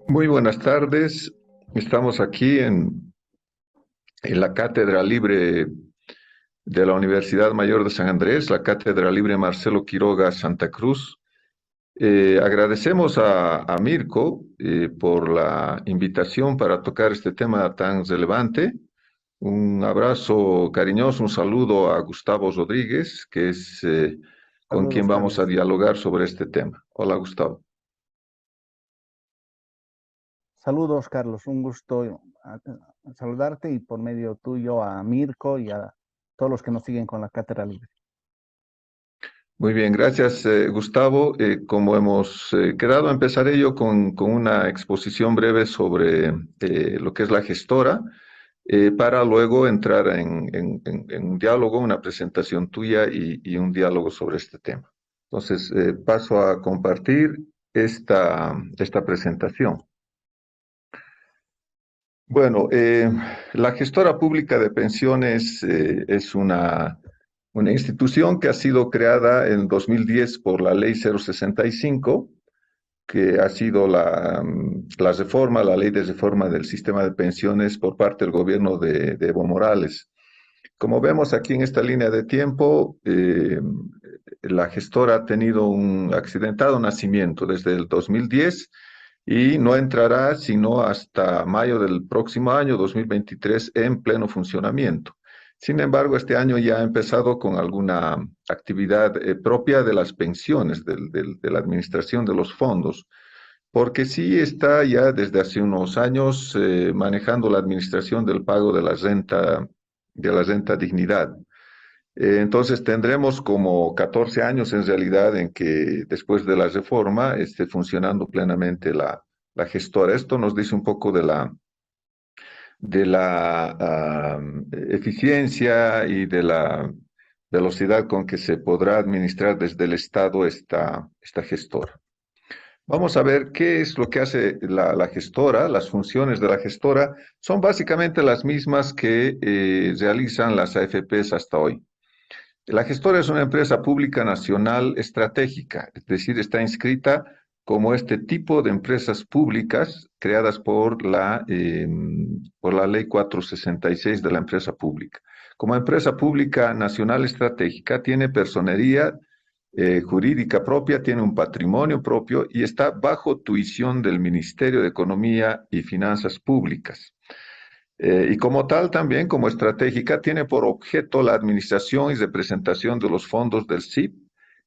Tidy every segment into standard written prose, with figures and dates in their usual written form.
Muy buenas tardes. Estamos aquí en la Cátedra Libre de la Universidad Mayor de San Andrés, la Cátedra Libre Marcelo Quiroga Santa Cruz. Agradecemos a Mirko por la invitación para tocar este tema tan relevante. Un abrazo cariñoso, un saludo a Gustavo Rodríguez, que es con quien Saludos, vamos a Carlos. dialogar sobre este tema. Hola, Gustavo. Saludos, Carlos. Un gusto saludarte y por medio tuyo a Mirko y a todos los que nos siguen con la Cátedra Libre. Muy bien, gracias Gustavo. Como hemos quedado, empezaré yo con una exposición breve sobre lo que es la gestora, para luego entrar en un diálogo, una presentación tuya y un diálogo sobre este tema. Entonces, paso a compartir esta presentación. Bueno, la gestora pública de pensiones es una institución que ha sido creada en 2010 por la Ley 065, que ha sido la reforma, la ley de reforma del sistema de pensiones por parte del gobierno de Evo Morales. Como vemos aquí en esta línea de tiempo, la gestora ha tenido un accidentado nacimiento desde el 2010 y no entrará sino hasta mayo del próximo año, 2023, en pleno funcionamiento. Sin embargo, este año ya ha empezado con alguna actividad propia de las pensiones, de la administración de los fondos, porque sí está ya desde hace unos años manejando la administración del pago de la renta dignidad. Entonces tendremos como 14 años en realidad en que después de la reforma esté funcionando plenamente la gestora. Esto nos dice un poco de la eficiencia y de la velocidad con que se podrá administrar desde el Estado esta gestora. Vamos a ver qué es lo que hace la gestora. Las funciones de la gestora son básicamente las mismas que realizan las AFPs hasta hoy. La gestora es una empresa pública nacional estratégica, es decir, está inscrita como este tipo de empresas públicas creadas por la Ley 466 de la empresa pública. Como empresa pública nacional estratégica, tiene personería jurídica propia, tiene un patrimonio propio y está bajo tuición del Ministerio de Economía y Finanzas Públicas. Y como tal, también como estratégica, tiene por objeto la administración y representación de los fondos del SIP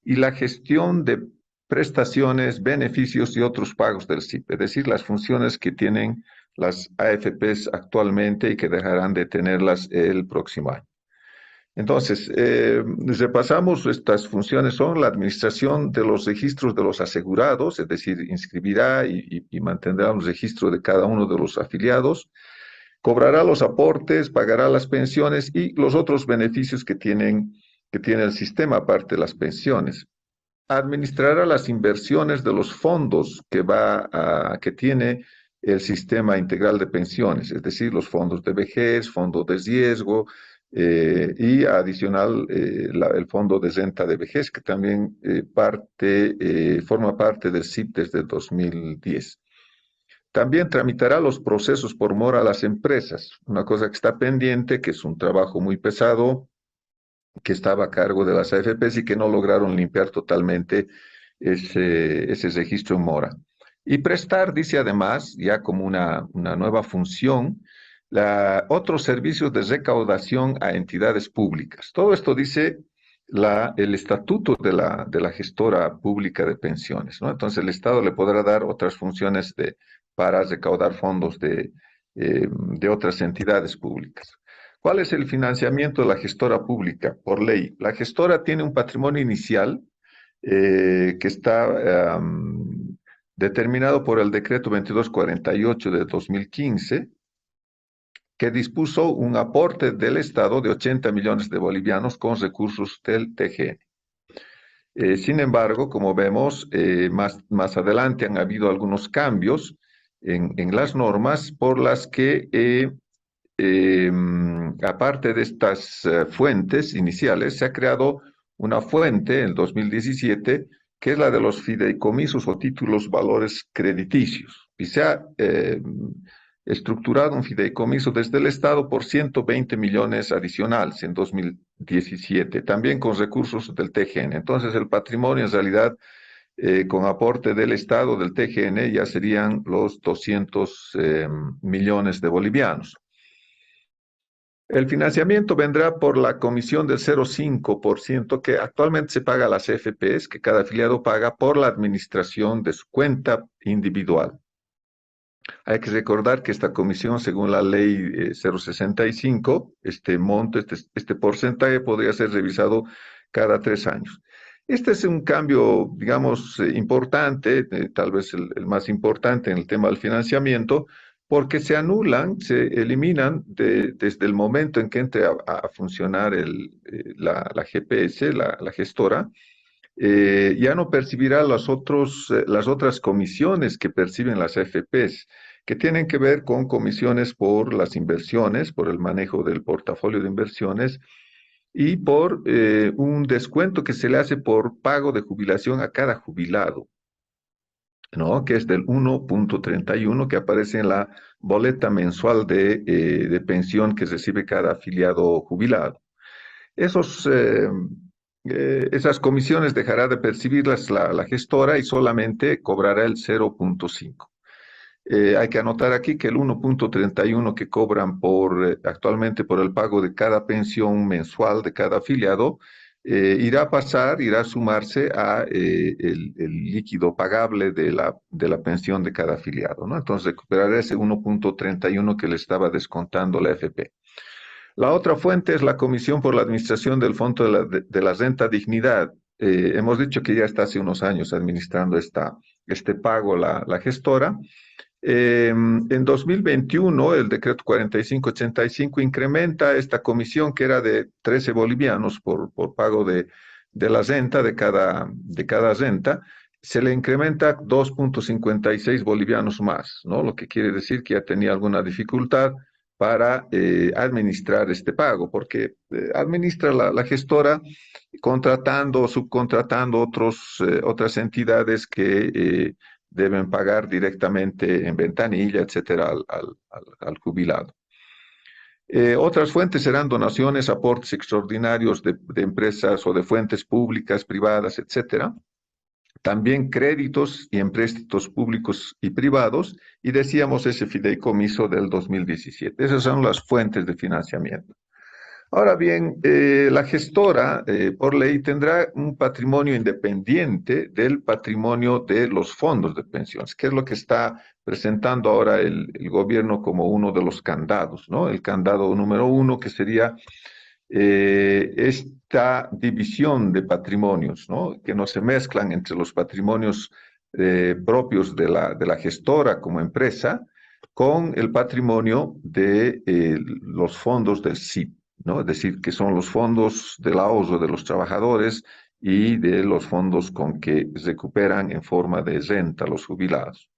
y la gestión de prestaciones, beneficios y otros pagos del SIP, es decir, las funciones que tienen las AFPs actualmente y que dejarán de tenerlas el próximo año. Entonces, repasamos, estas funciones son la administración de los registros de los asegurados, es decir, inscribirá y mantendrá un registro de cada uno de los afiliados, cobrará los aportes, pagará las pensiones y los otros beneficios que tiene el sistema, aparte de las pensiones. Administrará las inversiones de los fondos que tiene el sistema integral de pensiones, es decir, los fondos de vejez, fondo de riesgo y adicional el fondo de renta de vejez, que también forma parte del SIP desde el 2010. También tramitará los procesos por mora a las empresas, una cosa que está pendiente, que es un trabajo muy pesado, que estaba a cargo de las AFPs y que no lograron limpiar totalmente ese registro en mora. Y prestar, dice además, ya como una nueva función, otros servicios de recaudación a entidades públicas. Todo esto dice el estatuto de la gestora pública de pensiones, ¿no? Entonces el Estado le podrá dar otras funciones para recaudar fondos de otras entidades públicas. ¿Cuál es el financiamiento de la gestora pública? Por ley, la gestora tiene un patrimonio inicial que está determinado por el decreto 2248 de 2015, que dispuso un aporte del Estado de 80 millones de bolivianos con recursos del TGN. Sin embargo, como vemos, más adelante han habido algunos cambios en las normas por las que, aparte de estas fuentes iniciales, se ha creado una fuente en 2017 que es la de los fideicomisos o títulos valores crediticios. Y se ha estructurado un fideicomiso desde el Estado por 120 millones adicionales en 2017, también con recursos del TGN. Entonces, el patrimonio en realidad, con aporte del Estado, del TGN, ya serían los 200 millones de bolivianos. El financiamiento vendrá por la comisión del 0,5% que actualmente se paga a las FPs, que cada afiliado paga por la administración de su cuenta individual. Hay que recordar que esta comisión, según la ley 065, este monto, este porcentaje podría ser revisado cada 3 años. Este es un cambio, digamos, importante, tal vez el más importante en el tema del financiamiento, porque se anulan, se eliminan desde el momento en que entre a funcionar la GPS, la gestora, ya no percibirá las otras comisiones que perciben las AFPs, que tienen que ver con comisiones por las inversiones, por el manejo del portafolio de inversiones y por un descuento que se le hace por pago de jubilación a cada jubilado, ¿no? Que es del 1,31 que aparece en la boleta mensual de pensión que recibe cada afiliado jubilado. Esas comisiones dejará de percibirlas la gestora y solamente cobrará el 0,5. Hay que anotar aquí que el 1,31 que cobran actualmente por el pago de cada pensión mensual de cada afiliado, irá a sumarse a el líquido pagable de la pensión de cada afiliado, ¿no? Entonces recuperará ese 1,31 que le estaba descontando la FP. La otra fuente es la Comisión por la Administración del Fondo de la Renta Dignidad. Hemos dicho que ya está hace unos años administrando este pago la gestora. En 2021, el decreto 4585 incrementa esta comisión que era de 13 bolivianos por pago de la renta, de cada renta, se le incrementa 2,56 bolivianos más, ¿no? Lo que quiere decir que ya tenía alguna dificultad para administrar este pago, porque administra la gestora contratando o subcontratando otras entidades que deben pagar directamente en ventanilla, etcétera, al jubilado. Otras fuentes serán donaciones, aportes extraordinarios de empresas o de fuentes públicas, privadas, etcétera. También créditos y empréstitos públicos y privados, y decíamos ese fideicomiso del 2017. Esas son las fuentes de financiamiento. Ahora bien, la gestora, por ley, tendrá un patrimonio independiente del patrimonio de los fondos de pensiones, que es lo que está presentando ahora el gobierno como uno de los candados, ¿no? El candado número 1, que sería esta división de patrimonios, ¿no? Que no se mezclan entre los patrimonios propios de la gestora como empresa con el patrimonio de los fondos del SIP, ¿no? Es decir, que son los fondos del ahorro de los trabajadores y de los fondos con que recuperan en forma de renta los jubilados.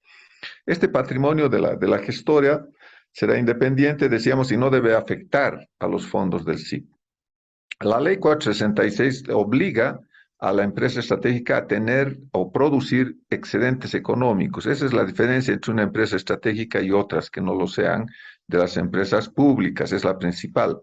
Este patrimonio de la gestora será independiente, decíamos, y no debe afectar a los fondos del SIP. La ley 466 obliga a la empresa estratégica a tener o producir excedentes económicos. Esa es la diferencia entre una empresa estratégica y otras que no lo sean de las empresas públicas, es la principal.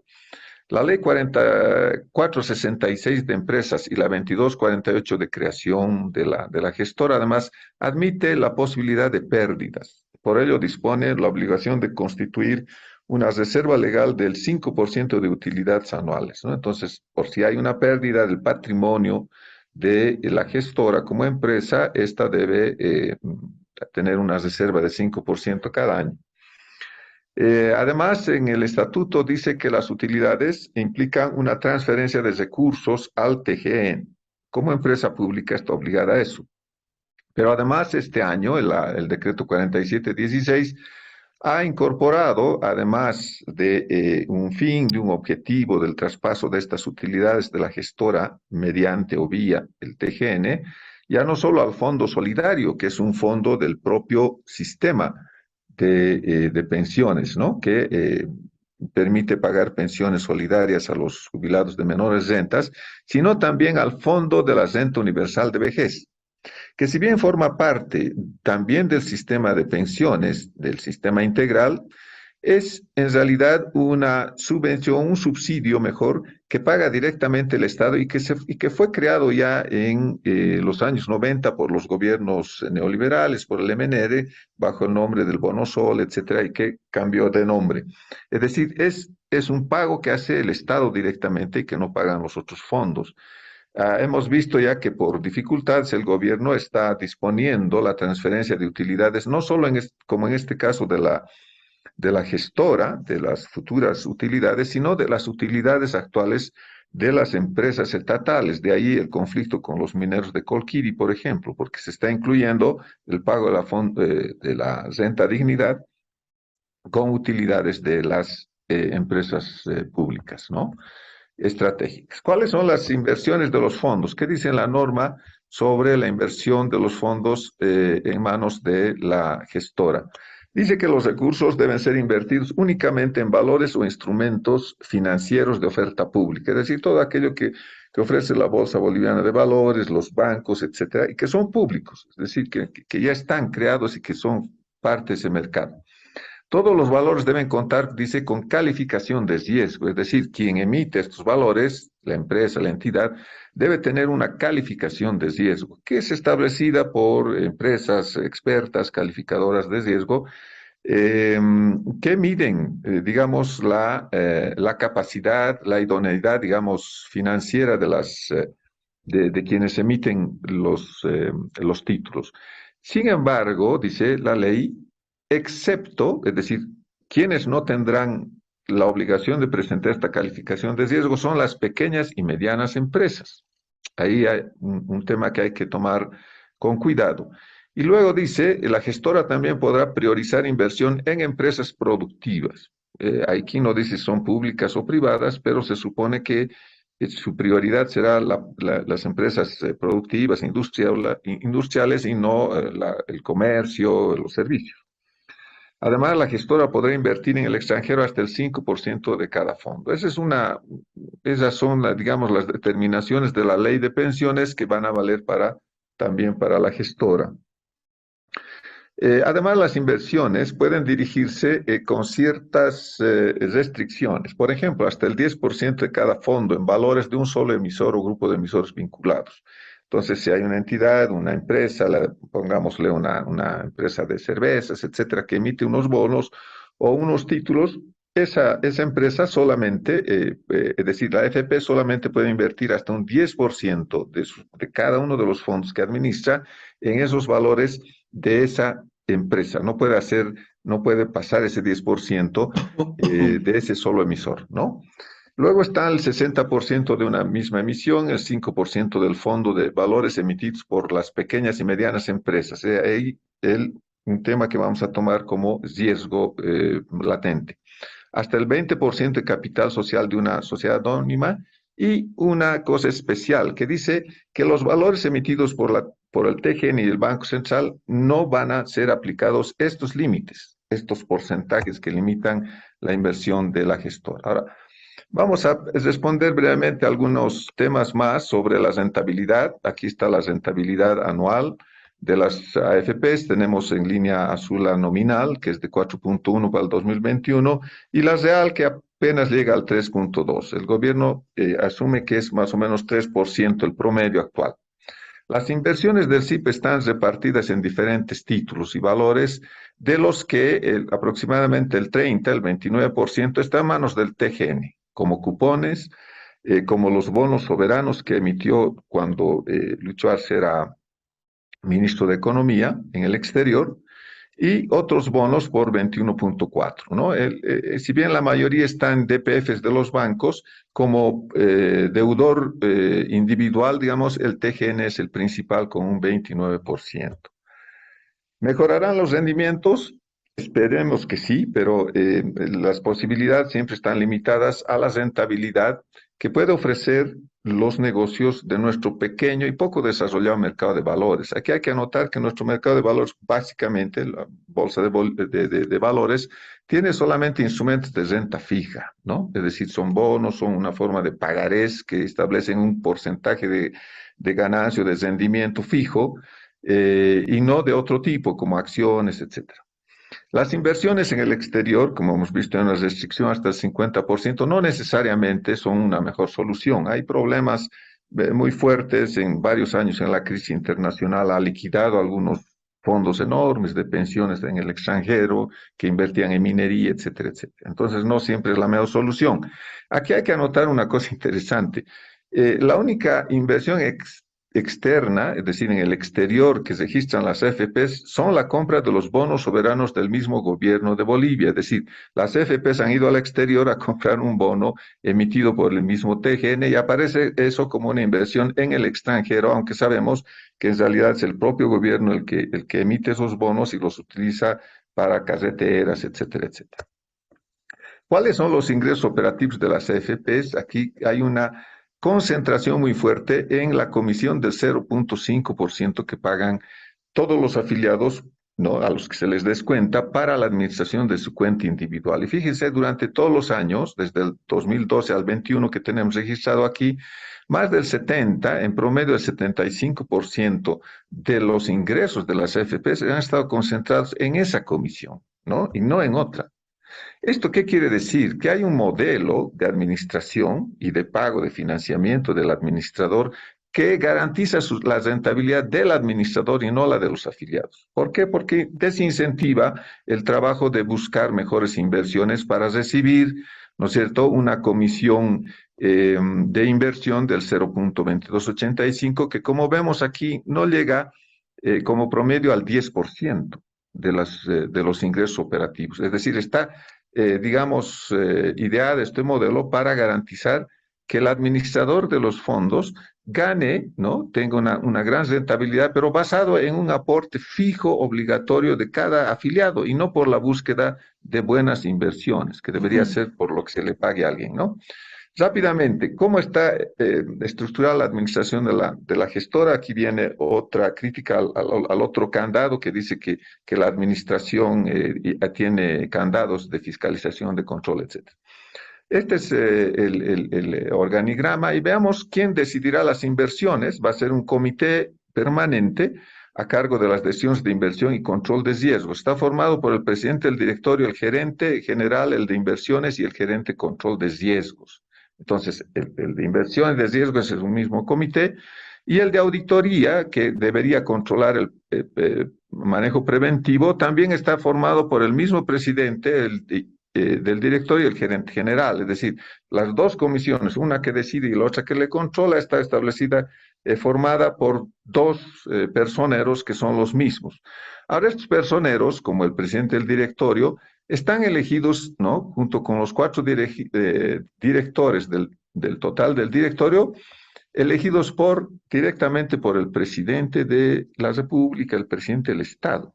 La ley 466 de empresas y la 2248 de creación de la gestora, además, admite la posibilidad de pérdidas. Por ello, dispone la obligación de constituir una reserva legal del 5% de utilidades anuales, ¿no? Entonces, por si hay una pérdida del patrimonio de la gestora como empresa, esta debe tener una reserva de 5% cada año. Además, en el estatuto dice que las utilidades implican una transferencia de recursos al TGN. como empresa pública está obligada a eso. Pero además este año el decreto 4716 ha incorporado, además de un fin, de un objetivo del traspaso de estas utilidades de la gestora mediante o vía el TGN, ya no solo al fondo solidario, que es un fondo del propio sistema de pensiones, ¿no? Que permite pagar pensiones solidarias a los jubilados de menores rentas, sino también al fondo de la renta universal de vejez, que si bien forma parte también del sistema de pensiones, del sistema integral, es en realidad una subvención, un subsidio mejor, que paga directamente el Estado y que fue creado ya en los años 90 por los gobiernos neoliberales, por el MNR, bajo el nombre del Bono Sol, etcétera, y que cambió de nombre. Es decir, es un pago que hace el Estado directamente y que no pagan los otros fondos. Hemos visto ya que por dificultades el gobierno está disponiendo la transferencia de utilidades, no solo como en este caso de la gestora, de las futuras utilidades, sino de las utilidades actuales de las empresas estatales. De ahí el conflicto con los mineros de Colquiri, por ejemplo, porque se está incluyendo el pago de la renta dignidad con utilidades de las empresas públicas, ¿no? Estratégicas. ¿Cuáles son las inversiones de los fondos? ¿Qué dice la norma sobre la inversión de los fondos en manos de la gestora? Dice que los recursos deben ser invertidos únicamente en valores o instrumentos financieros de oferta pública, es decir, todo aquello que ofrece la Bolsa Boliviana de Valores, los bancos, etcétera, y que son públicos, es decir, que ya están creados y que son parte de ese mercado. Todos los valores deben contar, dice, con calificación de riesgo, es decir, quien emite estos valores, la empresa, la entidad, debe tener una calificación de riesgo, que es establecida por empresas expertas, calificadoras de riesgo, que miden, digamos, la capacidad, la idoneidad, digamos, financiera de quienes emiten los títulos. Sin embargo, dice la ley, excepto, es decir, quienes no tendrán la obligación de presentar esta calificación de riesgo son las pequeñas y medianas empresas. Ahí hay un tema que hay que tomar con cuidado. Y luego dice, la gestora también podrá priorizar inversión en empresas productivas. Hay quien no dice si son públicas o privadas, pero se supone que su prioridad será las empresas productivas, industriales y no el comercio, los servicios. Además, la gestora podrá invertir en el extranjero hasta el 5% de cada fondo. Esas son, digamos, las determinaciones de la ley de pensiones que van a valer también para la gestora. Además, las inversiones pueden dirigirse con ciertas restricciones. Por ejemplo, hasta el 10% de cada fondo en valores de un solo emisor o grupo de emisores vinculados. Entonces, si hay una entidad, una empresa, pongámosle una empresa de cervezas, etcétera, que emite unos bonos o unos títulos, esa empresa solamente, es decir, la AFP solamente puede invertir hasta un 10% de cada uno de los fondos que administra en esos valores de esa empresa. No puede pasar ese 10% de ese solo emisor, ¿no? Luego está el 60% de una misma emisión, el 5% del fondo de valores emitidos por las pequeñas y medianas empresas. Ahí un tema que vamos a tomar como riesgo latente. Hasta el 20% de capital social de una sociedad anónima y una cosa especial que dice que los valores emitidos por el TGN y el Banco Central no van a ser aplicados estos límites, estos porcentajes que limitan la inversión de la gestora. Ahora, vamos a responder brevemente algunos temas más sobre la rentabilidad. Aquí está la rentabilidad anual de las AFPs. Tenemos en línea azul la nominal, que es de 4.1 para el 2021, y la real, que apenas llega al 3.2. El gobierno asume que es más o menos 3% el promedio actual. Las inversiones del CIP están repartidas en diferentes títulos y valores, de los que aproximadamente el 30, el 29% está en manos del TGN, como cupones, como los bonos soberanos que emitió cuando Lucho Arce era ministro de Economía en el exterior, y otros bonos por 21.4, ¿no? Si bien la mayoría están en DPFs de los bancos, como deudor individual, digamos, el TGN es el principal con un 29%. ¿Mejorarán los rendimientos? Esperemos que sí, pero las posibilidades siempre están limitadas a la rentabilidad que puede ofrecer los negocios de nuestro pequeño y poco desarrollado mercado de valores. Aquí hay que anotar que nuestro mercado de valores, básicamente la bolsa de valores, tiene solamente instrumentos de renta fija, ¿no? Es decir, son bonos, son una forma de pagarés que establecen un porcentaje de ganancia o de rendimiento fijo, y no de otro tipo, como acciones, etcétera. Las inversiones en el exterior, como hemos visto en una restricción hasta el 50%, no necesariamente son una mejor solución. Hay problemas muy fuertes en varios años en la crisis internacional, ha liquidado algunos fondos enormes de pensiones en el extranjero que invertían en minería, etcétera, etcétera. Entonces, no siempre es la mejor solución. Aquí hay que anotar una cosa interesante. La única inversión externa, es decir, en el exterior que registran las AFPs, son la compra de los bonos soberanos del mismo gobierno de Bolivia. Es decir, las AFPs han ido al exterior a comprar un bono emitido por el mismo TGN y aparece eso como una inversión en el extranjero, aunque sabemos que en realidad es el propio gobierno el que emite esos bonos y los utiliza para carreteras, etcétera, etcétera. ¿Cuáles son los ingresos operativos de las AFPs? Aquí hay una concentración muy fuerte en la comisión del 0.5% que pagan todos los afiliados, ¿no? A los que se les descuenta para la administración de su cuenta individual. Y fíjense, durante todos los años, desde el 2012 al 21 que tenemos registrado aquí, más del 70, en promedio el 75% de los ingresos de las AFPs han estado concentrados en esa comisión, ¿no? Y no en otra. ¿Esto qué quiere decir? Que hay un modelo de administración y de pago de financiamiento del administrador que garantiza la rentabilidad del administrador y no la de los afiliados. ¿Por qué? Porque desincentiva el trabajo de buscar mejores inversiones para recibir, ¿no es cierto?, una comisión de inversión del 0.2285, que como vemos aquí no llega como promedio al 10% de los ingresos operativos. Es decir, está digamos, idear este modelo para garantizar que el administrador de los fondos gane, ¿no? Tenga una gran rentabilidad, pero basado en un aporte fijo obligatorio de cada afiliado y no por la búsqueda de buenas inversiones, que debería ser por lo que se le pague a alguien, ¿no? Rápidamente, ¿cómo está estructurada la administración de la gestora? Aquí viene otra crítica al otro candado que dice que la administración tiene candados de fiscalización, de control, etc. Este es el organigrama y veamos quién decidirá las inversiones. Va a ser un comité permanente a cargo de las decisiones de inversión y control de riesgos. Está formado por el presidente del directorio, el gerente general, el de inversiones y el gerente de control de riesgos. Entonces, el de inversiones de riesgos es un mismo comité y el de auditoría, que debería controlar el manejo preventivo, también está formado por el mismo presidente del directorio y el gerente general. Es decir, las dos comisiones, una que decide y la otra que le controla, está establecida, formada por dos personeros que son los mismos. Ahora, estos personeros, como el presidente del directorio, están elegidos, ¿no?, junto con los cuatro directores del total del directorio, elegidos directamente por el presidente de la República, el presidente del Estado.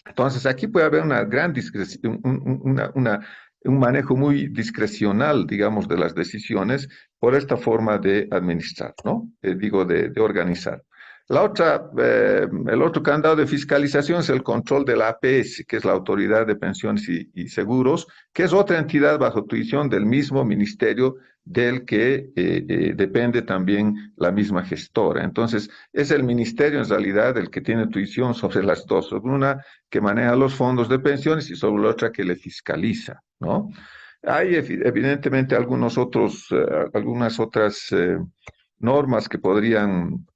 Entonces, aquí puede haber una gran discreción, un manejo muy discrecional, digamos, de las decisiones por esta forma de administrar, ¿no? Digo, de organizar. El otro candado de fiscalización es el control de la APS, que es la Autoridad de Pensiones y Seguros, que es otra entidad bajo tuición del mismo ministerio del que depende también la misma gestora. Entonces, es el ministerio en realidad el que tiene tuición sobre las dos, sobre una que maneja los fondos de pensiones y sobre la otra que le fiscaliza, ¿no? Hay evidentemente algunas otras normas que podrían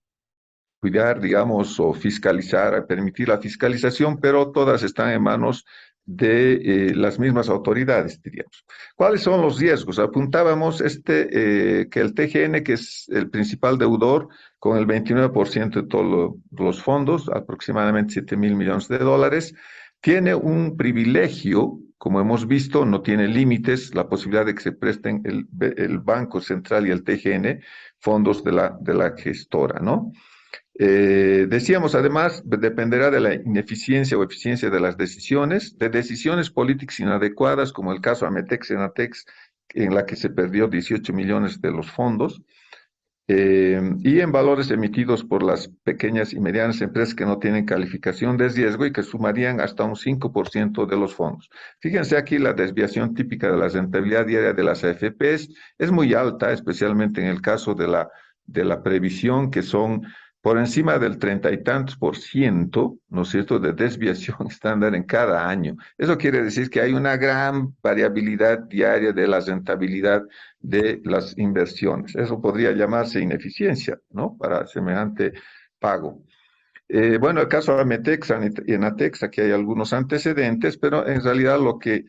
cuidar, digamos, o fiscalizar, permitir la fiscalización, pero todas están en manos de las mismas autoridades, diríamos. ¿Cuáles son los riesgos? Apuntábamos que el TGN, que es el principal deudor, con el 29% de todos los fondos, aproximadamente 7.000 millones de dólares, tiene un privilegio, como hemos visto, no tiene límites, la posibilidad de que se presten el Banco Central y el TGN fondos de la gestora, ¿no? Decíamos, además, dependerá de la ineficiencia o eficiencia de las decisiones, de decisiones políticas inadecuadas, como el caso Ametex-Enatex, en la que se perdió 18 millones de los fondos, y en valores emitidos por las pequeñas y medianas empresas que no tienen calificación de riesgo y que sumarían hasta un 5% de los fondos. Fíjense aquí la desviación típica de la rentabilidad diaria de las AFPs es muy alta, especialmente en el caso de la previsión, que son por encima del 30 y tantos %, ¿no es cierto?, de desviación estándar en cada año. Eso quiere decir que hay una gran variabilidad diaria de la rentabilidad de las inversiones. Eso podría llamarse ineficiencia, ¿no? Para semejante pago. Bueno, el caso de Ametex y Enatex, aquí hay algunos antecedentes, pero en realidad lo que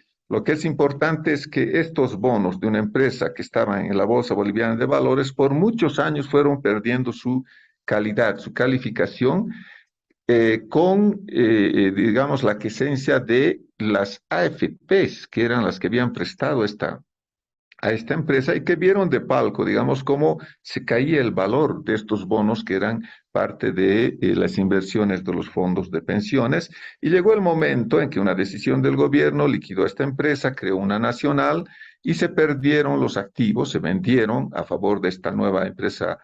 es importante es que estos bonos de una empresa que estaban en la Bolsa Boliviana de Valores por muchos años fueron perdiendo su calidad, su calificación, digamos, la quesencia de las AFPs, que eran las que habían prestado a esta empresa y que vieron de palco, digamos, cómo se caía el valor de estos bonos que eran parte de las inversiones de los fondos de pensiones. Y llegó el momento en que una decisión del gobierno liquidó esta empresa, creó una nacional y se perdieron los activos, se vendieron a favor de esta nueva empresa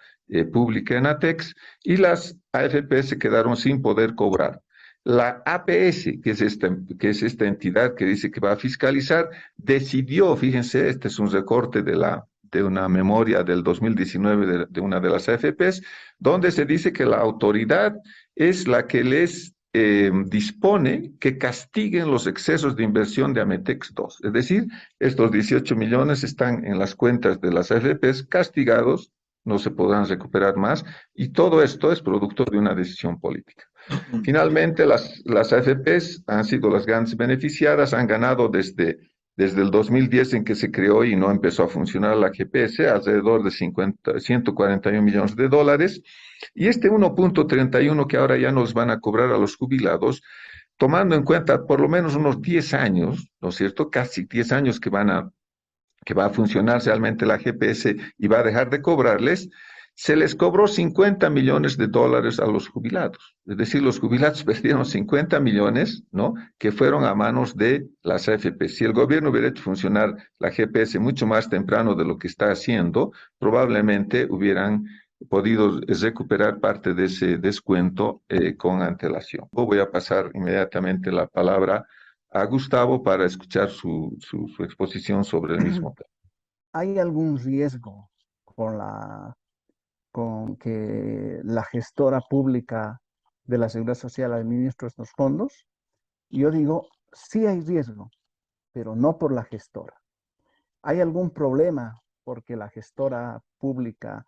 pública Enatex y las AFP se quedaron sin poder cobrar. La APS, que es esta entidad que dice que va a fiscalizar, decidió, fíjense, este es un recorte de una memoria del 2019 de una de las AFPs, donde se dice que la autoridad es la que les dispone que castiguen los excesos de inversión de Ametex 2. Es decir, estos 18 millones están en las cuentas de las AFPs castigados, no se podrán recuperar más, y todo esto es producto de una decisión política. Finalmente, las AFPs han sido las grandes beneficiadas, han ganado desde el 2010 en que se creó y no empezó a funcionar la GPS, alrededor de 141 millones de dólares, y este 1,31 que ahora ya nos van a cobrar a los jubilados, tomando en cuenta por lo menos unos 10 años, ¿no es cierto? Casi 10 años que va a funcionar realmente la GPS y va a dejar de cobrarles, se les cobró 50 millones de dólares a los jubilados. Es decir, los jubilados perdieron 50 millones, ¿no?, que fueron a manos de las AFP. Si el gobierno hubiera hecho funcionar la GPS mucho más temprano de lo que está haciendo, probablemente hubieran podido recuperar parte de ese descuento con antelación. Voy a pasar inmediatamente la palabra a Gustavo para escuchar su exposición sobre el mismo tema. ¿Hay algún riesgo con que la gestora pública de la Seguridad Social administre estos fondos? Yo digo, sí hay riesgo, pero no por la gestora. ¿Hay algún problema porque la gestora pública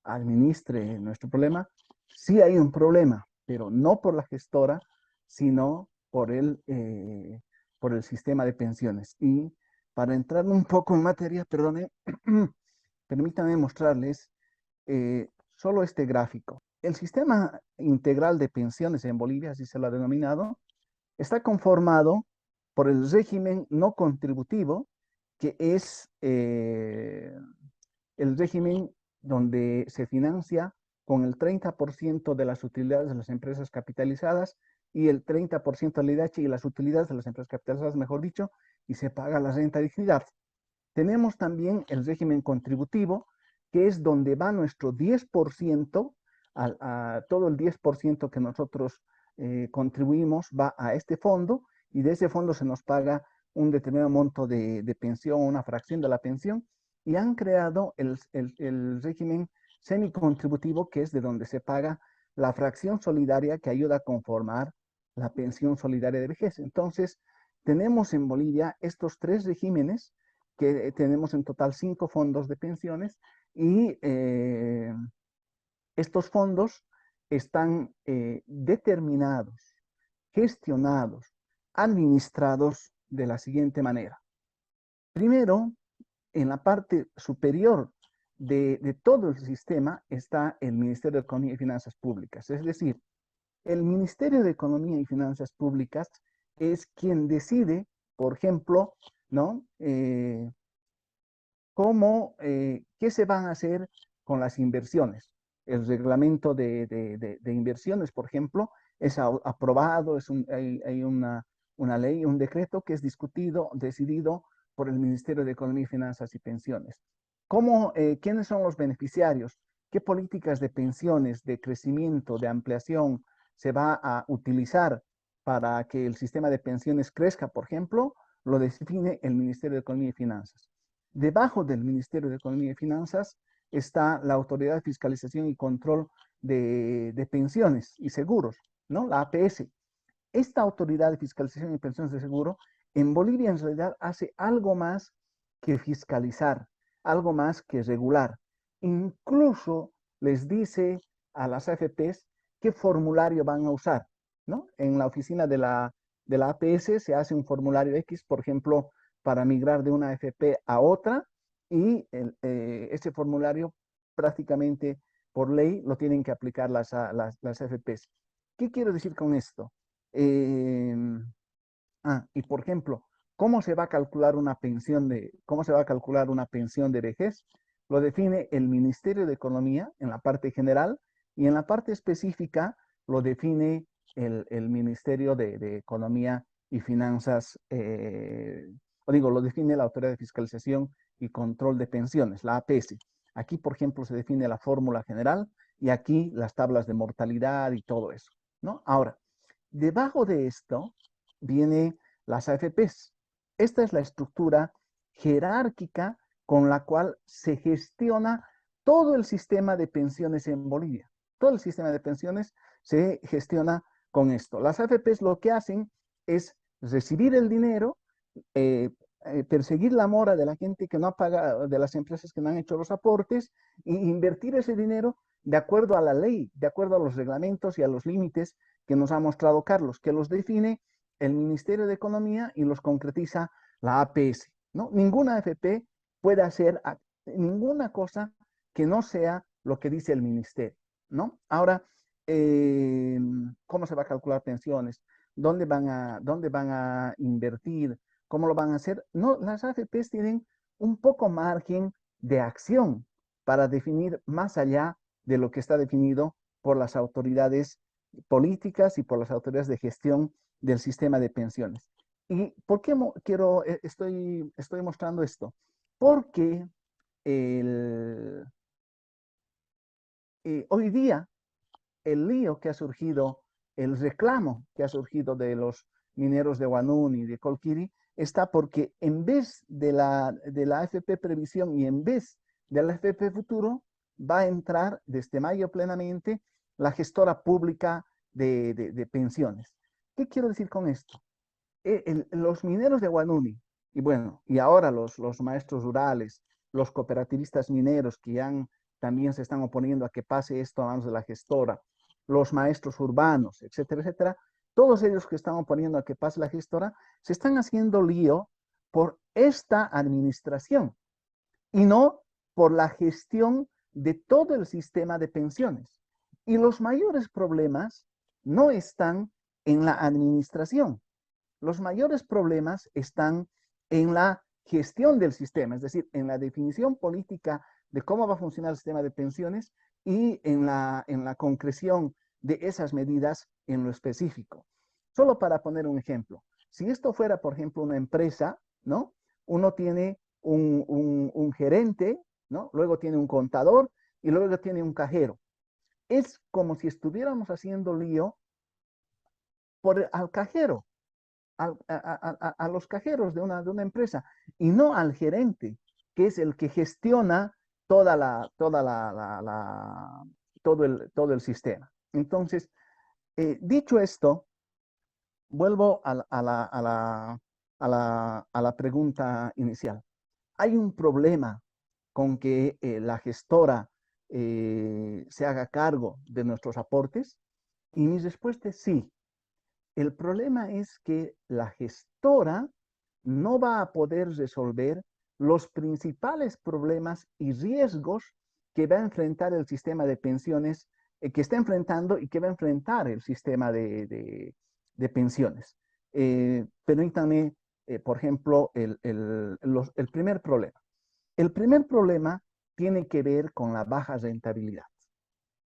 administre nuestro problema? Sí hay un problema, pero no por la gestora, sino por el sistema de pensiones. Y para entrar un poco en materia, perdone, permítanme mostrarles solo este gráfico. El sistema integral de pensiones en Bolivia, así se lo ha denominado, está conformado por el régimen no contributivo, que es el régimen donde se financia con el 30% de las utilidades de las empresas capitalizadas y el 30% del IDH y las utilidades de las empresas capitalizadas, mejor dicho, y se paga la renta dignidad. Tenemos también el régimen contributivo, que es donde va nuestro 10%, a todo el 10% que nosotros contribuimos va a este fondo, y de ese fondo se nos paga un determinado monto de pensión, una fracción de la pensión, y han creado el régimen semicontributivo, que es de donde se paga la fracción solidaria que ayuda a conformar la pensión solidaria de vejez. Entonces, tenemos en Bolivia estos tres regímenes, que tenemos en total 5 fondos de pensiones, y estos fondos están determinados, gestionados, administrados de la siguiente manera. Primero, en la parte superior de todo el sistema está el Ministerio de Economía y Finanzas Públicas. Es decir, el Ministerio de Economía y Finanzas Públicas es quien decide, por ejemplo, ¿no? ¿Qué se van a hacer con las inversiones? El reglamento de inversiones, por ejemplo, es aprobado, hay una ley, un decreto que es discutido, decidido por el Ministerio de Economía y Finanzas y Pensiones. ¿Quiénes son los beneficiarios? ¿Qué políticas de pensiones, de crecimiento, de ampliación se va a utilizar para que el sistema de pensiones crezca, por ejemplo? Lo define el Ministerio de Economía y Finanzas. Debajo del Ministerio de Economía y Finanzas está la Autoridad de Fiscalización y Control de Pensiones y Seguros, ¿no? La APS. Esta Autoridad de Fiscalización y Pensiones de Seguro en Bolivia en realidad hace algo más que fiscalizar, algo más que regular. Incluso les dice a las AFPs qué formulario van a usar, ¿no? En la oficina de la APS se hace un formulario X, por ejemplo, para migrar de una AFP a otra, y ese formulario prácticamente por ley lo tienen que aplicar las AFPs. ¿Qué quiero decir con esto? Eh, y por ejemplo, ¿cómo se va a calcular cómo se va a calcular una pensión de vejez? Lo define el Ministerio de Economía en la parte general, y en la parte específica lo define el Ministerio de Economía y Finanzas, lo define la Autoridad de Fiscalización y Control de Pensiones, la APS. Aquí, por ejemplo, se define la fórmula general, y aquí las tablas de mortalidad y todo eso, ¿no? Ahora, debajo de esto viene las AFPs. Esta es la estructura jerárquica con la cual se gestiona todo el sistema de pensiones en Bolivia. Todo el sistema de pensiones se gestiona con esto. Las AFPs lo que hacen es recibir el dinero, eh, perseguir la mora de la gente que no ha pagado, de las empresas que no han hecho los aportes, e invertir ese dinero de acuerdo a la ley, de acuerdo a los reglamentos y a los límites que nos ha mostrado Carlos, que los define el Ministerio de Economía y los concretiza la APS, ¿no? Ninguna AFP puede hacer ninguna cosa que no sea lo que dice el Ministerio, ¿no? Ahora, ¿cómo se va a calcular pensiones? Dónde van a invertir? ¿Cómo lo van a hacer? No, las AFPs tienen un poco margen de acción para definir más allá de lo que está definido por las autoridades políticas y por las autoridades de gestión del sistema de pensiones. ¿Y por qué estoy mostrando esto? Porque hoy día el lío que ha surgido, el reclamo que ha surgido de los mineros de Huanún y de Colquiri, está porque en vez de la AFP Previsión y en vez de la AFP Futuro, va a entrar desde mayo plenamente la gestora pública de pensiones. ¿Qué quiero decir con esto? Los mineros de Huanuni, y bueno, y ahora los maestros rurales, los cooperativistas mineros también se están oponiendo a que pase esto a manos de la gestora, los maestros urbanos, etcétera, etcétera, todos ellos que están oponiendo a que pase la gestora, se están haciendo lío por esta administración y no por la gestión de todo el sistema de pensiones. Y los mayores problemas no están en la administración, los mayores problemas están en la gestión del sistema, es decir, en la definición política de cómo va a funcionar el sistema de pensiones y en la concreción de esas medidas en lo específico. Solo para poner un ejemplo, si esto fuera, por ejemplo, una empresa, ¿no? Uno tiene un gerente, ¿no? Luego tiene un contador y luego tiene un cajero. Es como si estuviéramos haciendo lío al cajero, a los cajeros de una empresa, y no al gerente, que es el que gestiona todo el sistema. Entonces, dicho esto, vuelvo a la pregunta inicial. ¿Hay un problema con que la gestora se haga cargo de nuestros aportes? Y mi respuesta es sí. El problema es que la gestora no va a poder resolver los principales problemas y riesgos que va a enfrentar el sistema de pensiones, que está enfrentando y que va a enfrentar el sistema de pensiones. Permítanme, por ejemplo, el primer problema. El primer problema tiene que ver con la baja rentabilidad.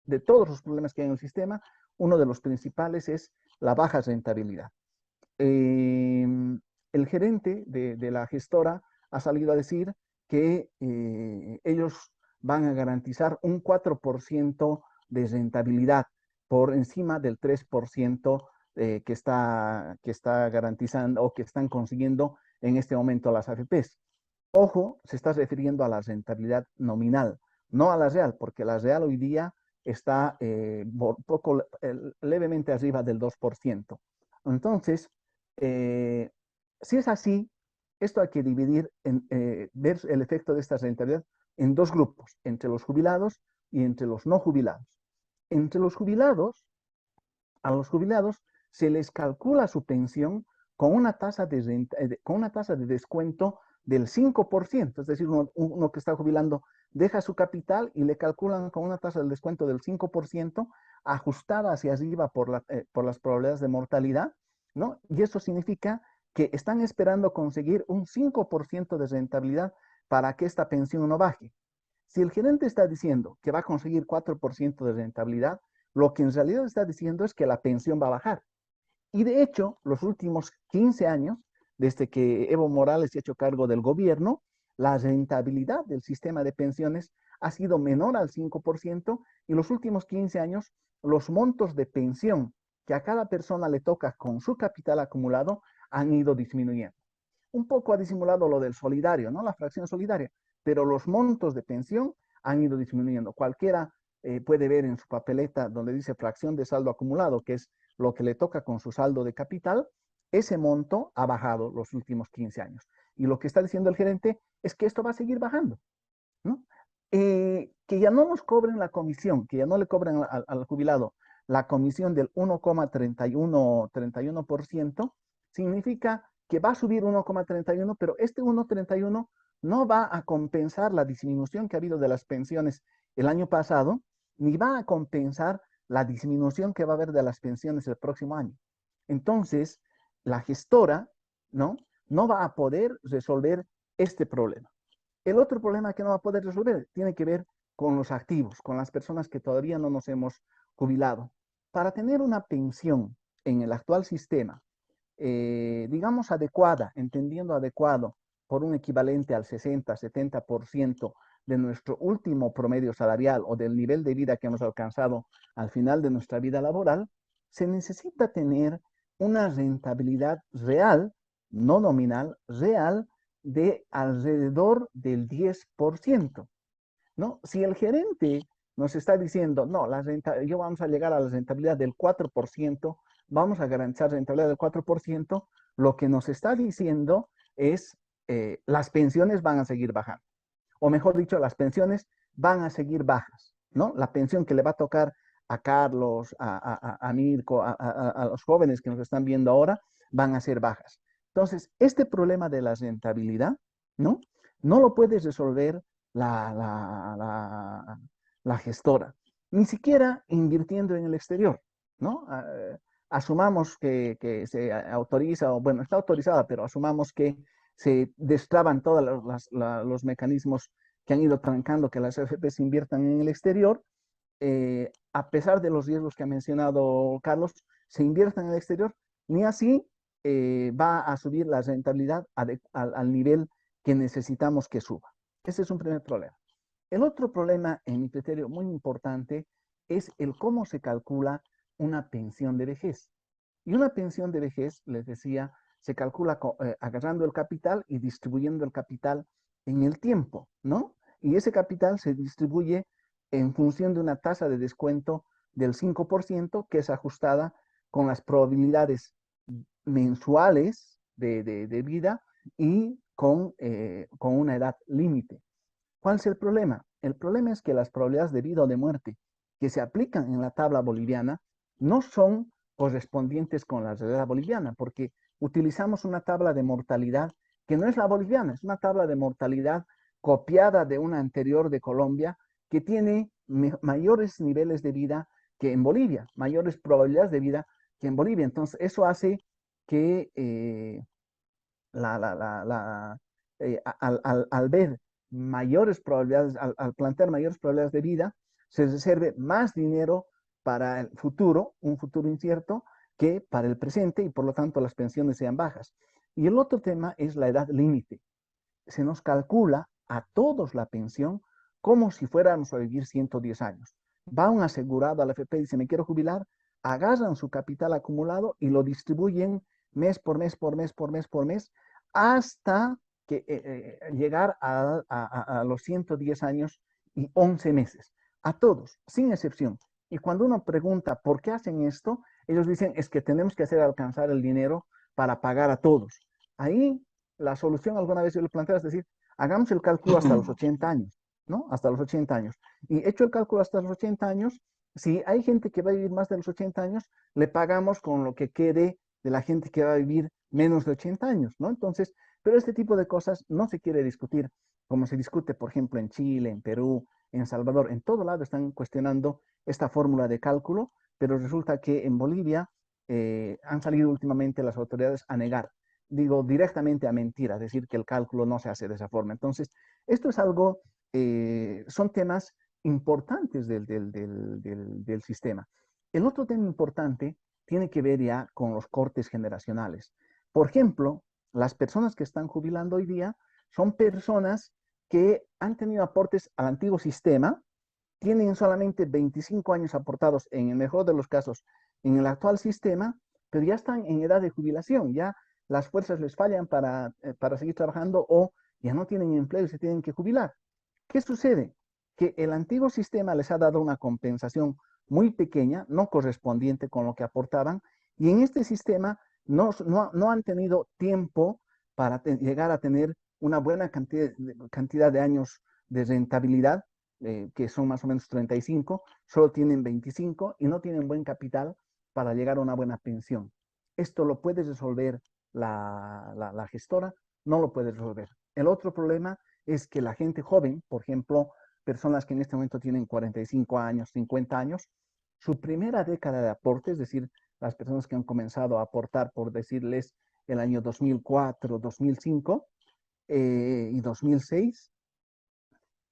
De todos los problemas que hay en el sistema, uno de los principales es la baja rentabilidad. Eh, el gerente de la gestora ha salido a decir que ellos van a garantizar un 4% de rentabilidad por encima del 3% que está garantizando o que están consiguiendo en este momento las AFPs. Ojo, se está refiriendo a la rentabilidad nominal, no a la real, porque la real hoy día está levemente arriba del 2%. Entonces, si es así, esto hay que dividir, ver el efecto de esta rentabilidad en dos grupos, entre los jubilados y entre los no jubilados. Entre los jubilados, a los jubilados se les calcula su pensión con una tasa de descuento del 5%, es decir, uno que está jubilando deja su capital y le calculan con una tasa de descuento del 5%, ajustada hacia arriba por las probabilidades de mortalidad, ¿no? Y eso significa que están esperando conseguir un 5% de rentabilidad para que esta pensión no baje. Si el gerente está diciendo que va a conseguir 4% de rentabilidad, lo que en realidad está diciendo es que la pensión va a bajar. Y de hecho, los últimos 15 años, desde que Evo Morales se ha hecho cargo del gobierno, la rentabilidad del sistema de pensiones ha sido menor al 5% y los últimos 15 años los montos de pensión que a cada persona le toca con su capital acumulado han ido disminuyendo. Un poco ha disimulado lo del solidario, ¿no? La fracción solidaria, pero los montos de pensión han ido disminuyendo. Cualquiera puede ver en su papeleta donde dice fracción de saldo acumulado, que es lo que le toca con su saldo de capital, ese monto ha bajado los últimos 15 años. Y lo que está diciendo el gerente es que esto va a seguir bajando, ¿no? Que ya no nos cobren la comisión, que ya no le cobren al jubilado la comisión del 1,31%, significa que va a subir 1,31, pero este 1,31 no va a compensar la disminución que ha habido de las pensiones el año pasado, ni va a compensar la disminución que va a haber de las pensiones el próximo año. Entonces, la gestora, ¿no? No va a poder resolver este problema. El otro problema que no va a poder resolver tiene que ver con los activos, con las personas que todavía no nos hemos jubilado. Para tener una pensión en el actual sistema, digamos adecuada, entendiendo adecuado por un equivalente al 60-70% de nuestro último promedio salarial o del nivel de vida que hemos alcanzado al final de nuestra vida laboral, se necesita tener una rentabilidad real, no nominal, real, de alrededor del 10%, ¿no? Si el gerente nos está diciendo, no, yo vamos a llegar a la rentabilidad del 4%, vamos a garantizar rentabilidad del 4%, lo que nos está diciendo es las pensiones van a seguir bajando. O mejor dicho, las pensiones van a seguir bajas, ¿no? La pensión que le va a tocar a Carlos, a Mirko, a los jóvenes que nos están viendo ahora, van a ser bajas. Entonces, este problema de la rentabilidad, ¿no? No lo puede resolver la gestora, ni siquiera invirtiendo en el exterior, ¿no? Asumamos que se autoriza, o bueno, está autorizada, pero asumamos que se destraban todos los mecanismos que han ido trancando que las AFPs inviertan en el exterior. A pesar de los riesgos que ha mencionado Carlos, se inviertan en el exterior, ni así va a subir la rentabilidad al nivel que necesitamos que suba. Ese es un primer problema. El otro problema, en mi criterio muy importante, es el cómo se calcula una pensión de vejez. Y una pensión de vejez, les decía, se calcula agarrando el capital y distribuyendo el capital en el tiempo, ¿no? Y ese capital se distribuye en función de una tasa de descuento del 5%, que es ajustada con las probabilidades mensuales de vida y con una edad límite. ¿Cuál es el problema? El problema es que las probabilidades de vida o de muerte que se aplican en la tabla boliviana no son correspondientes con la realidad boliviana, porque utilizamos una tabla de mortalidad que no es la boliviana, es una tabla de mortalidad copiada de una anterior de Colombia que tiene mayores niveles de vida que en Bolivia, mayores probabilidades de vida que en Bolivia. Entonces, eso hace que al ver mayores probabilidades, al plantear mayores probabilidades de vida, se reserve más dinero para el futuro, un futuro incierto, que para el presente y por lo tanto las pensiones sean bajas. Y el otro tema es la edad límite. Se nos calcula a todos la pensión como si fuéramos a vivir 110 años. Va un asegurado a la FP y dice, me quiero jubilar, agarran su capital acumulado y lo distribuyen mes por mes, por mes, por mes, por mes, hasta que llegar a los 110 años y 11 meses. A todos, sin excepción. Y cuando uno pregunta por qué hacen esto, ellos dicen es que tenemos que hacer alcanzar el dinero para pagar a todos. Ahí la solución alguna vez yo le planteo es decir, hagamos el cálculo hasta los 80 años, ¿no? Hasta los 80 años. Y hecho el cálculo hasta los 80 años, si hay gente que va a vivir más de los 80 años, le pagamos con lo que quede de la gente que va a vivir menos de 80 años, ¿no? Entonces, pero este tipo de cosas no se quiere discutir como se discute, por ejemplo, en Chile, en Perú, en Salvador, en todo lado están cuestionando esta fórmula de cálculo, pero resulta que en Bolivia han salido últimamente las autoridades a negar, digo, directamente a mentir, a decir que el cálculo no se hace de esa forma. Entonces, esto es algo, son temas importantes del sistema. El otro tema importante tiene que ver ya con los cortes generacionales. Por ejemplo, las personas que están jubilando hoy día son personas que han tenido aportes al antiguo sistema, tienen solamente 25 años aportados, en el mejor de los casos, en el actual sistema, pero ya están en edad de jubilación, ya las fuerzas les fallan para seguir trabajando o ya no tienen empleo y se tienen que jubilar. ¿Qué sucede? Que el antiguo sistema les ha dado una compensación muy pequeña, no correspondiente con lo que aportaban, y en este sistema no han tenido tiempo para llegar a tener una buena cantidad de años de rentabilidad, que son más o menos 35, solo tienen 25 y no tienen buen capital para llegar a una buena pensión. Esto lo puede resolver la gestora, no lo puede resolver. El otro problema es que la gente joven, por ejemplo, personas que en este momento tienen 45 años, 50 años, su primera década de aporte, es decir, las personas que han comenzado a aportar, por decirles, el año 2004, 2005 y 2006,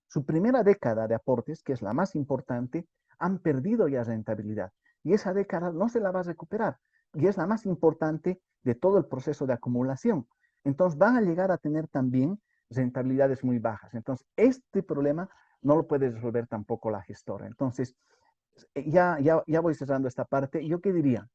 su primera década de aportes, que es la más importante, han perdido ya rentabilidad. Y esa década no se la va a recuperar. Y es la más importante de todo el proceso de acumulación. Entonces van a llegar a tener también rentabilidades muy bajas. Entonces, este problema no lo puede resolver tampoco la gestora. Entonces, ya voy cerrando esta parte. ¿Yo qué diría?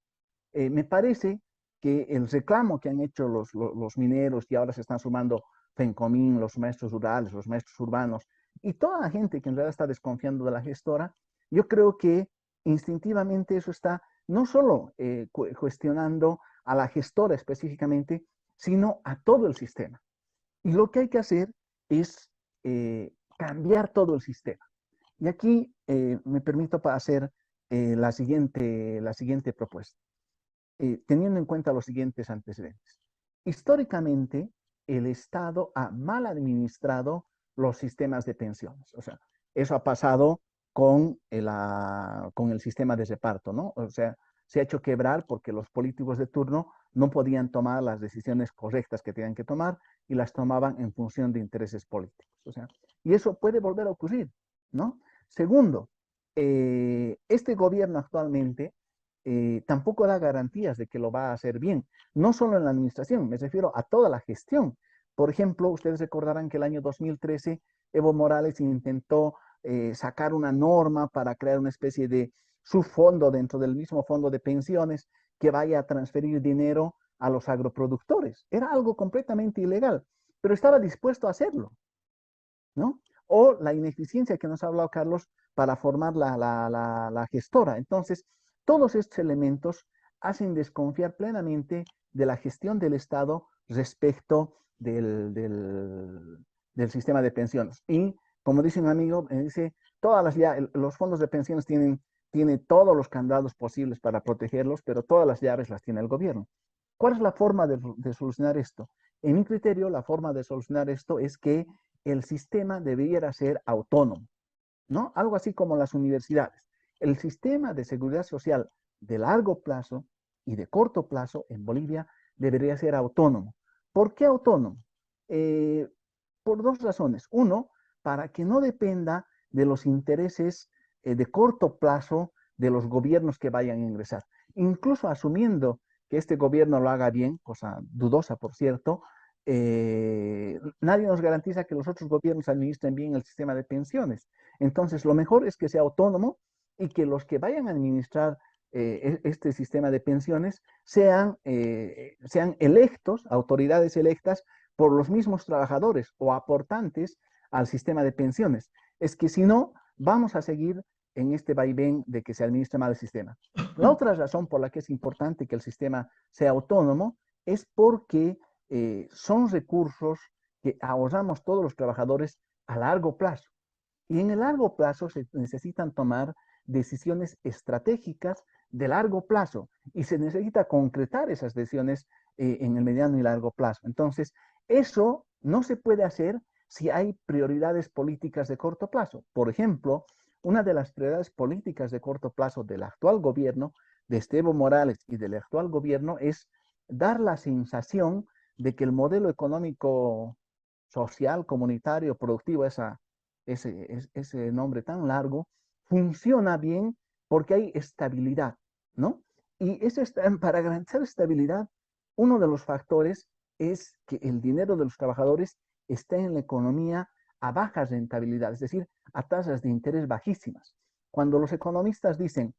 Me parece que el reclamo que han hecho los mineros y ahora se están sumando FENCOMIN, los maestros rurales, los maestros urbanos y toda la gente que en realidad está desconfiando de la gestora, yo creo que instintivamente eso está no solo cuestionando a la gestora específicamente, sino a todo el sistema. Y lo que hay que hacer es cambiar todo el sistema. Y aquí me permito hacer la siguiente propuesta, teniendo en cuenta los siguientes antecedentes. Históricamente, el Estado ha mal administrado los sistemas de pensiones. O sea, eso ha pasado con el sistema de reparto, ¿no? O sea, se ha hecho quebrar porque los políticos de turno no podían tomar las decisiones correctas que tenían que tomar y las tomaban en función de intereses políticos. O sea, y eso puede volver a ocurrir, ¿no? Segundo, este gobierno actualmente tampoco da garantías de que lo va a hacer bien, no solo en la administración, me refiero a toda la gestión. Por ejemplo, ustedes recordarán que el año 2013 Evo Morales intentó sacar una norma para crear una especie de subfondo dentro del mismo fondo de pensiones que vaya a transferir dinero a los agroproductores. Era algo completamente ilegal, pero estaba dispuesto a hacerlo, ¿no? O la ineficiencia que nos ha hablado Carlos para formar la gestora. Entonces, todos estos elementos hacen desconfiar plenamente de la gestión del Estado respecto del sistema de pensiones. Y, como dice un amigo, dice, los fondos de pensiones tienen todos los candados posibles para protegerlos, pero todas las llaves las tiene el gobierno. ¿Cuál es la forma de solucionar esto? En mi criterio, la forma de solucionar esto es que el sistema debiera ser autónomo, ¿no? Algo así como las universidades. El sistema de seguridad social de largo plazo y de corto plazo en Bolivia debería ser autónomo. ¿Por qué autónomo? Eh, por dos razones. Uno, para que no dependa de los intereses de corto plazo de los gobiernos que vayan a ingresar. Incluso asumiendo que este gobierno lo haga bien, cosa dudosa, por cierto, nadie nos garantiza que los otros gobiernos administren bien el sistema de pensiones. Entonces, lo mejor es que sea autónomo y que los que vayan a administrar este sistema de pensiones sean electos, autoridades electas por los mismos trabajadores o aportantes al sistema de pensiones. Es que si no, vamos a seguir en este vaivén de que se administra mal el sistema. La otra razón por la que es importante que el sistema sea autónomo es porque son recursos que ahorramos todos los trabajadores a largo plazo. Y en el largo plazo se necesitan tomar decisiones estratégicas de largo plazo y se necesita concretar esas decisiones en el mediano y largo plazo. Entonces, eso no se puede hacer si hay prioridades políticas de corto plazo. Por ejemplo, una de las prioridades políticas de corto plazo del actual gobierno, de Evo Morales y del actual gobierno, es dar la sensación de que el modelo económico, social, comunitario, productivo, ese nombre tan largo, funciona bien porque hay estabilidad, ¿no? Y para garantizar estabilidad, uno de los factores es que el dinero de los trabajadores esté en la economía a baja rentabilidad, es decir, a tasas de interés bajísimas. Cuando los economistas dicen,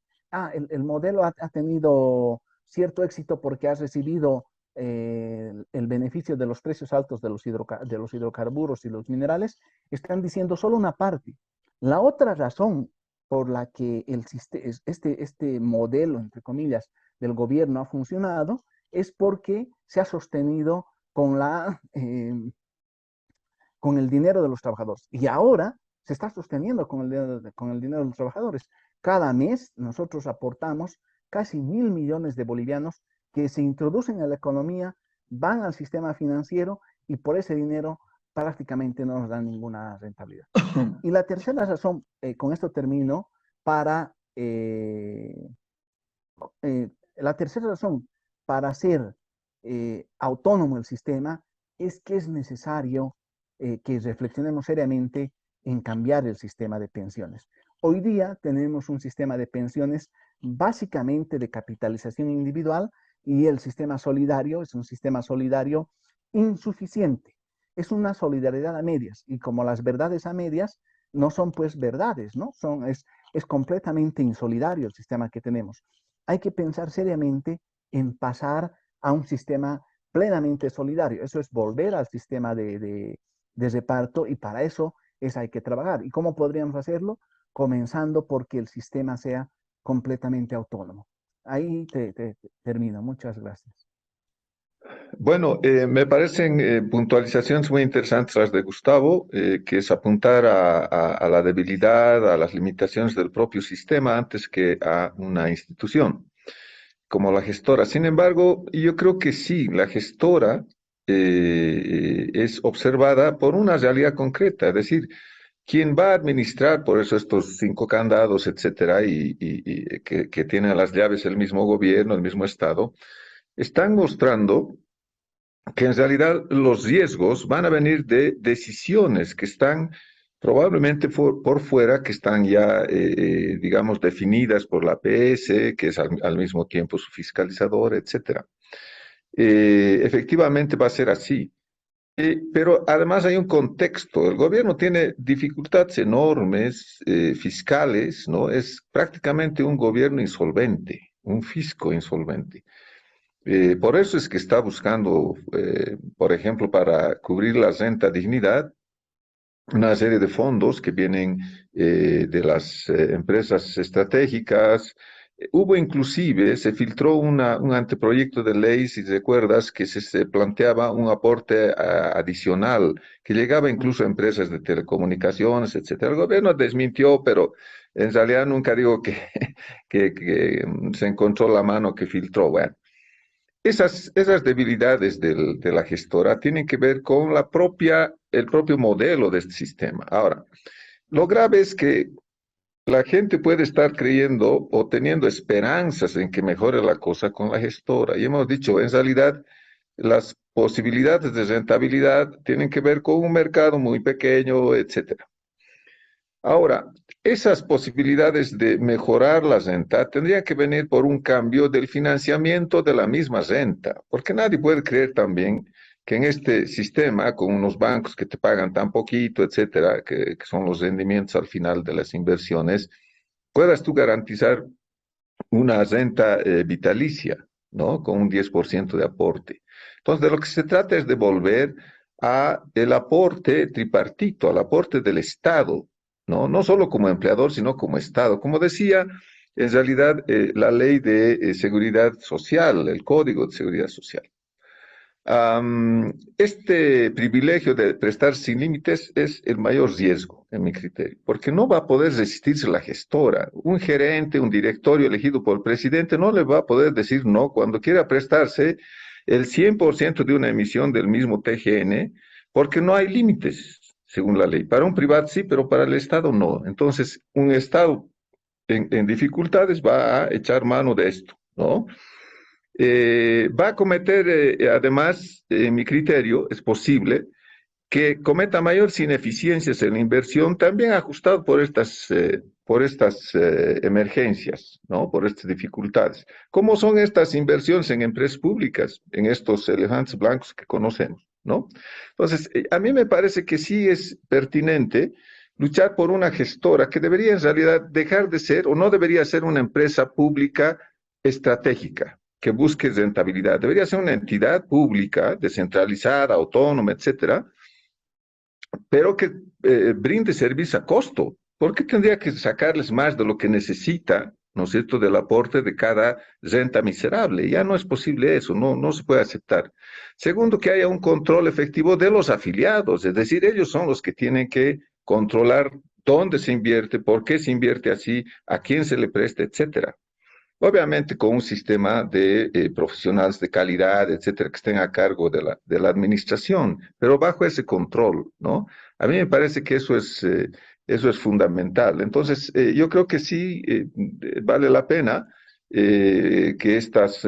el modelo ha tenido cierto éxito porque ha recibido el beneficio de los precios altos de de los hidrocarburos y los minerales, están diciendo solo una parte. La otra razón por la que este modelo, entre comillas, del gobierno ha funcionado es porque se ha sostenido con el dinero de los trabajadores. Y ahora se está sosteniendo con el dinero de los trabajadores. Cada mes nosotros aportamos casi 1.000 millones de bolivianos que se introducen en la economía, van al sistema financiero y por ese dinero prácticamente no nos dan ninguna rentabilidad. Y la tercera razón, con esto termino, para la tercera razón para hacer autónomo el sistema es que es necesario que reflexionemos seriamente en cambiar el sistema de pensiones. Hoy día tenemos un sistema de pensiones básicamente de capitalización individual y el sistema solidario es un sistema solidario insuficiente. Es una solidaridad a medias y como las verdades a medias no son pues verdades, ¿no? Es completamente insolidario el sistema que tenemos. Hay que pensar seriamente en pasar a un sistema plenamente solidario. Eso es volver al sistema de reparto y para eso hay que trabajar. ¿Y cómo podríamos hacerlo? Comenzando porque el sistema sea completamente autónomo. Ahí termino. Muchas gracias. Bueno, me parecen puntualizaciones muy interesantes las de Gustavo, que es apuntar a la debilidad, a las limitaciones del propio sistema antes que a una institución como la gestora. Sin embargo, yo creo que sí, la gestora es observada por una realidad concreta, es decir, quien va a administrar, por eso estos 5 candados, etcétera, y que tienen a las llaves el mismo gobierno, el mismo Estado, están mostrando que en realidad los riesgos van a venir de decisiones que están probablemente por fuera, que están ya, digamos, definidas por la PS, que es al mismo tiempo su fiscalizador, etcétera. Efectivamente va a ser así. Pero además hay un contexto. El gobierno tiene dificultades enormes fiscales, ¿no? Es prácticamente un gobierno insolvente, un fisco insolvente. Por eso es que está buscando, por ejemplo, para cubrir la renta dignidad, una serie de fondos que vienen de las empresas estratégicas. Hubo inclusive, se filtró un anteproyecto de ley, si recuerdas, que se planteaba un aporte adicional que llegaba incluso a empresas de telecomunicaciones, etcétera. El gobierno desmintió, pero en realidad nunca digo que se encontró la mano que filtró. Bueno, esas debilidades de la gestora tienen que ver con el propio modelo de este sistema. Ahora, lo grave es que la gente puede estar creyendo o teniendo esperanzas en que mejore la cosa con la gestora. Y hemos dicho, en realidad, las posibilidades de rentabilidad tienen que ver con un mercado muy pequeño, etcétera. Ahora, esas posibilidades de mejorar la renta tendrían que venir por un cambio del financiamiento de la misma renta, porque nadie puede creer también que en este sistema, con unos bancos que te pagan tan poquito, etcétera, que son los rendimientos al final de las inversiones, puedas tú garantizar una renta vitalicia, ¿no? Con un 10% de aporte. Entonces, de lo que se trata es de volver a el aporte tripartito, al aporte del Estado, ¿no? No solo como empleador, sino como Estado. Como decía, en realidad, la ley de seguridad social, el Código de Seguridad Social. Este privilegio de prestar sin límites es el mayor riesgo, en mi criterio, porque no va a poder resistirse la gestora. Un gerente, un directorio elegido por el presidente no le va a poder decir no cuando quiera prestarse el 100% de una emisión del mismo TGN, porque no hay límites, según la ley. Para un privado sí, pero para el Estado no. Entonces, un Estado en dificultades va a echar mano de esto, ¿no? Va a cometer, además, en mi criterio, es posible que cometa mayores ineficiencias en la inversión, también ajustado por estas emergencias, ¿no? Por estas dificultades. ¿Cómo son estas inversiones en empresas públicas, en estos elefantes blancos que conocemos, ¿no? Entonces, a mí me parece que sí es pertinente luchar por una gestora que debería en realidad dejar de ser o no debería ser una empresa pública estratégica que busque rentabilidad. Debería ser una entidad pública, descentralizada, autónoma, etcétera, pero que brinde servicio a costo. ¿Por qué tendría que sacarles más de lo que necesita, ¿no es cierto?, del aporte de cada renta miserable? Ya no es posible eso, no se puede aceptar. Segundo, que haya un control efectivo de los afiliados, es decir, ellos son los que tienen que controlar dónde se invierte, por qué se invierte así, a quién se le presta, etcétera. Obviamente con un sistema de profesionales de calidad, etcétera, que estén a cargo de la administración, pero bajo ese control, ¿no? A mí me parece que eso es fundamental. Entonces, yo creo que sí vale la pena que estas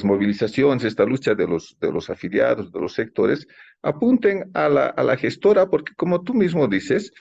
movilizaciones, esta lucha de los afiliados, de los sectores, apunten a la gestora, porque como tú mismo dices,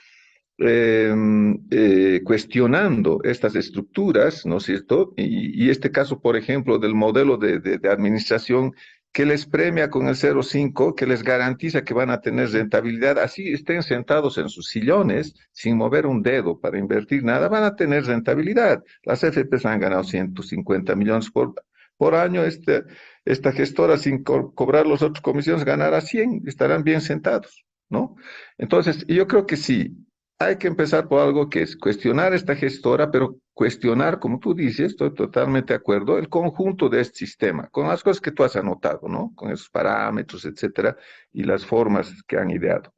cuestionando estas estructuras, ¿no es cierto? Y este caso, por ejemplo, del modelo de administración que les premia con el 0,5, que les garantiza que van a tener rentabilidad, así estén sentados en sus sillones sin mover un dedo para invertir nada, van a tener rentabilidad. Las FPs han ganado 150 millones por año, esta gestora sin cobrar los otros comisiones ganará 100, estarán bien sentados, ¿no? Entonces, yo creo que sí, hay que empezar por algo que es cuestionar esta gestora, pero cuestionar, como tú dices, estoy totalmente de acuerdo, el conjunto de este sistema, con las cosas que tú has anotado, ¿no? Con esos parámetros, etcétera, y las formas que han ideado.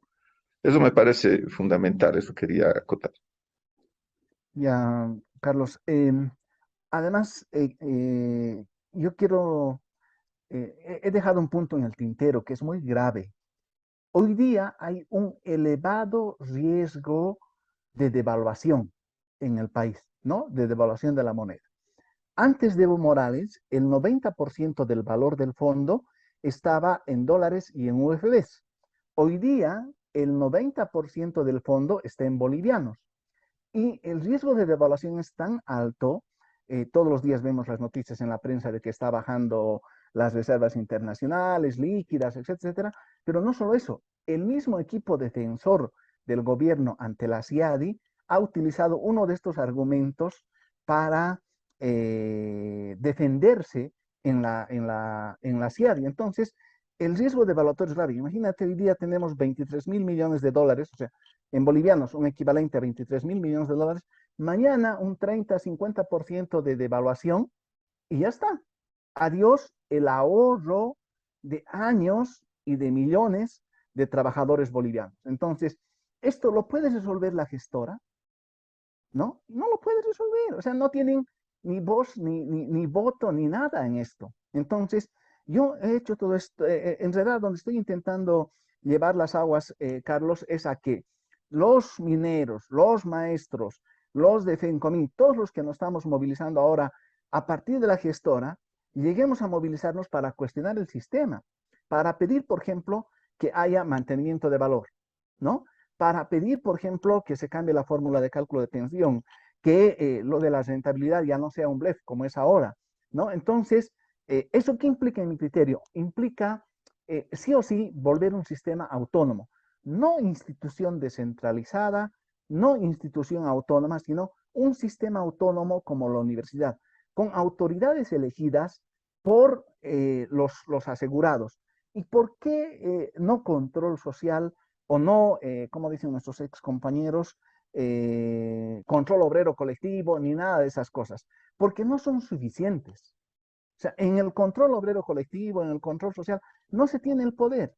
Eso me parece fundamental, eso quería acotar. Ya, Carlos. Además, yo quiero, he dejado un punto en el tintero que es muy grave. Hoy día hay un elevado riesgo de devaluación en el país, ¿no? De devaluación de la moneda. Antes de Evo Morales, el 90% del valor del fondo estaba en dólares y en UFBs. Hoy día, el 90% del fondo está en bolivianos. Y el riesgo de devaluación es tan alto, todos los días vemos las noticias en la prensa de que está bajando las reservas internacionales, líquidas, etcétera, pero no solo eso, el mismo equipo defensor del gobierno ante la CIADI ha utilizado uno de estos argumentos para defenderse en la CIADI. Entonces, el riesgo devaluatorio es grave. Imagínate, hoy día tenemos 23.000 millones de dólares, o sea, en bolivianos, un equivalente a 23.000 millones de dólares. Mañana un 30-50% de devaluación y ya está. Adiós el ahorro de años y de millones de trabajadores bolivianos. Entonces, esto lo puede resolver la gestora, ¿no? No lo puede resolver. O sea, no tienen ni voz, ni voto, ni nada en esto. Entonces, yo he hecho todo esto, en realidad donde estoy intentando llevar las aguas, Carlos, es a que los mineros, los maestros, los de FENCOMIN, todos los que nos estamos movilizando ahora a partir de la gestora, lleguemos a movilizarnos para cuestionar el sistema, para pedir, por ejemplo, que haya mantenimiento de valor, ¿no? Para pedir, por ejemplo, que se cambie la fórmula de cálculo de pensión, que lo de la rentabilidad ya no sea un blef como es ahora, ¿no? Entonces, ¿eso qué implica en mi criterio? Implica sí o sí volver un sistema autónomo, no institución descentralizada, no institución autónoma, sino un sistema autónomo como la universidad, con autoridades elegidas por los asegurados. ¿Y por qué no control social o no, como dicen nuestros ex compañeros, control obrero colectivo, ni nada de esas cosas? Porque no son suficientes. O sea, en el control obrero colectivo, en el control social, no se tiene el poder.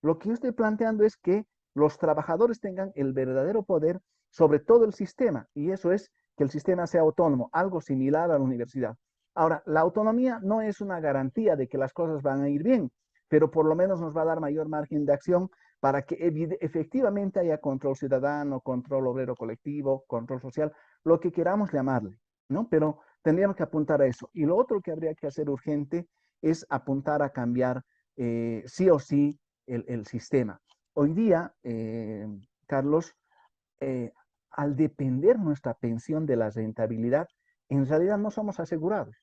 Lo que yo estoy planteando es que los trabajadores tengan el verdadero poder sobre todo el sistema, y eso es que el sistema sea autónomo, algo similar a la universidad. Ahora, la autonomía no es una garantía de que las cosas van a ir bien, pero por lo menos nos va a dar mayor margen de acción para que efectivamente haya control ciudadano, control obrero colectivo, control social, lo que queramos llamarle, ¿no? Pero tendríamos que apuntar a eso. Y lo otro que habría que hacer urgente es apuntar a cambiar sí o sí el sistema. Hoy día, Carlos, eh, al depender nuestra pensión de la rentabilidad, en realidad no somos asegurados,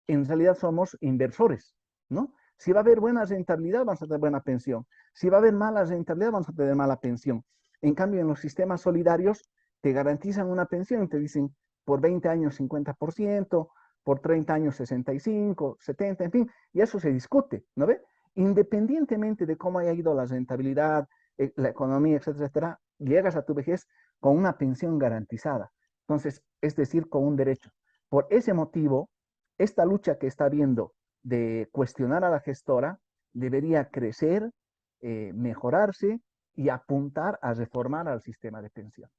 en realidad somos inversores, ¿no? Si va a haber buena rentabilidad, vamos a tener buena pensión. Si va a haber mala rentabilidad, vamos a tener mala pensión. En cambio, en los sistemas solidarios te garantizan una pensión, te dicen por 20 años 50%, por 30 años 65, 70, en fin, y eso se discute, ¿no ve? Independientemente de cómo haya ido la rentabilidad, la economía, etcétera, etcétera, llegas a tu vejez con una pensión garantizada. Entonces, es decir, con un derecho. Por ese motivo, esta lucha que está habiendo de cuestionar a la gestora debería crecer, mejorarse y apuntar a reformar al sistema de pensiones.